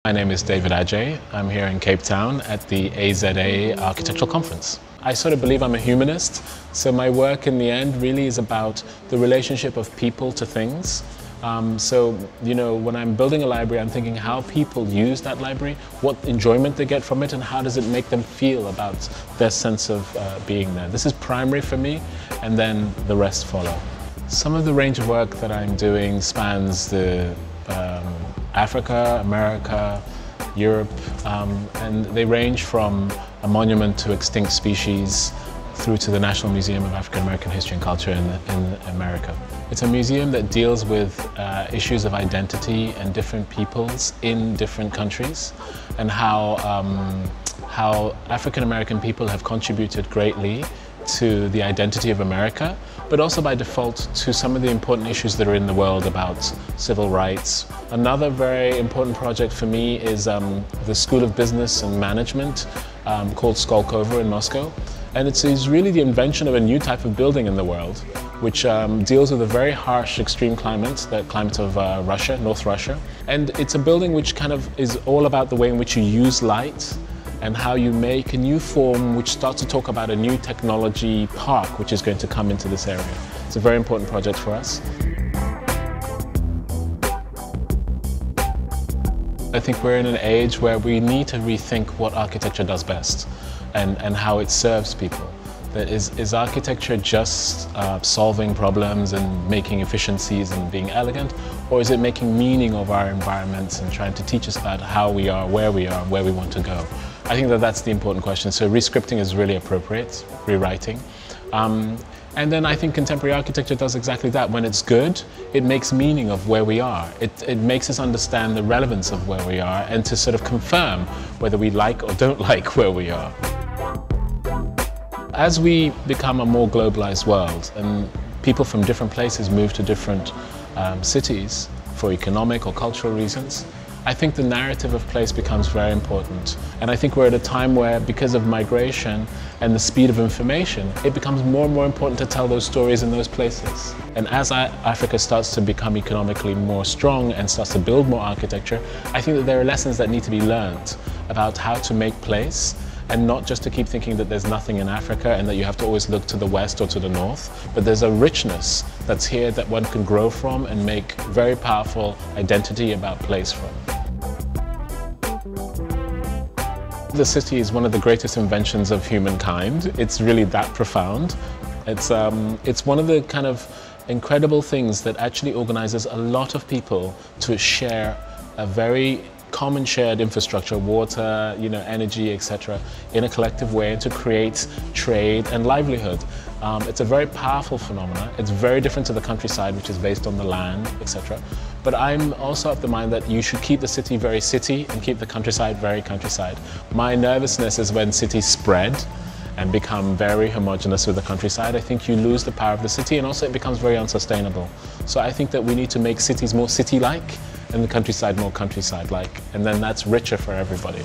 My name is David Adjaye. I'm here in Cape Town at the AZA Architectural Conference. I sort of believe I'm a humanist, so my work in the end really is about the relationship of people to things. When I'm building a library, I'm thinking how people use that library, what enjoyment they get from it, and how does it make them feel about their sense of being there. This is primary for me, and then the rest follow. Some of the range of work that I'm doing spans the Africa, America, Europe, and they range from a monument to extinct species through to the National Museum of African American History and Culture in America. It's a museum that deals with issues of identity and different peoples in different countries, and how African American people have contributed greatly to the identity of America, but also by default to some of the important issues that are in the world about civil rights. Another very important project for me is the School of Business and Management called Skolkovo in Moscow. And it's really the invention of a new type of building in the world, which deals with a very harsh extreme climate, the climate of Russia, North Russia. And it's a building which kind of is all about the way in which you use light and how you make a new form which starts to talk about a new technology park which is going to come into this area. It's a very important project for us. I think we're in an age where we need to rethink what architecture does best and how it serves people. That is architecture just solving problems and making efficiencies and being elegant, or is it making meaning of our environments and trying to teach us about how we are, where we want to go? I think that that's the important question. So rescripting is really appropriate, rewriting. And then I think contemporary architecture does exactly that. When it's good, it makes meaning of where we are. It makes us understand the relevance of where we are and to sort of confirm whether we like or don't like where we are. As we become a more globalized world and people from different places move to different cities for economic or cultural reasons, I think the narrative of place becomes very important. And I think we're at a time where, because of migration and the speed of information, it becomes more and more important to tell those stories in those places. And as Africa starts to become economically more strong and starts to build more architecture, I think that there are lessons that need to be learned about how to make place, and not just to keep thinking that there's nothing in Africa and that you have to always look to the west or to the north, but there's a richness that's here that one can grow from and make very powerful identity about place from. The city is one of the greatest inventions of humankind. It's really that profound. It's one of the kind of incredible things that actually organizes a lot of people to share a very common shared infrastructure, water, energy, etc., in a collective way, and to create trade and livelihood. It's a very powerful phenomenon. It's very different to the countryside, which is based on the land, etc. But I'm also of the mind that you should keep the city very city and keep the countryside very countryside. My nervousness is when cities spread and become very homogeneous with the countryside. I think you lose the power of the city, and also it becomes very unsustainable. So I think that we need to make cities more city-like and the countryside more countryside-like, and then that's richer for everybody.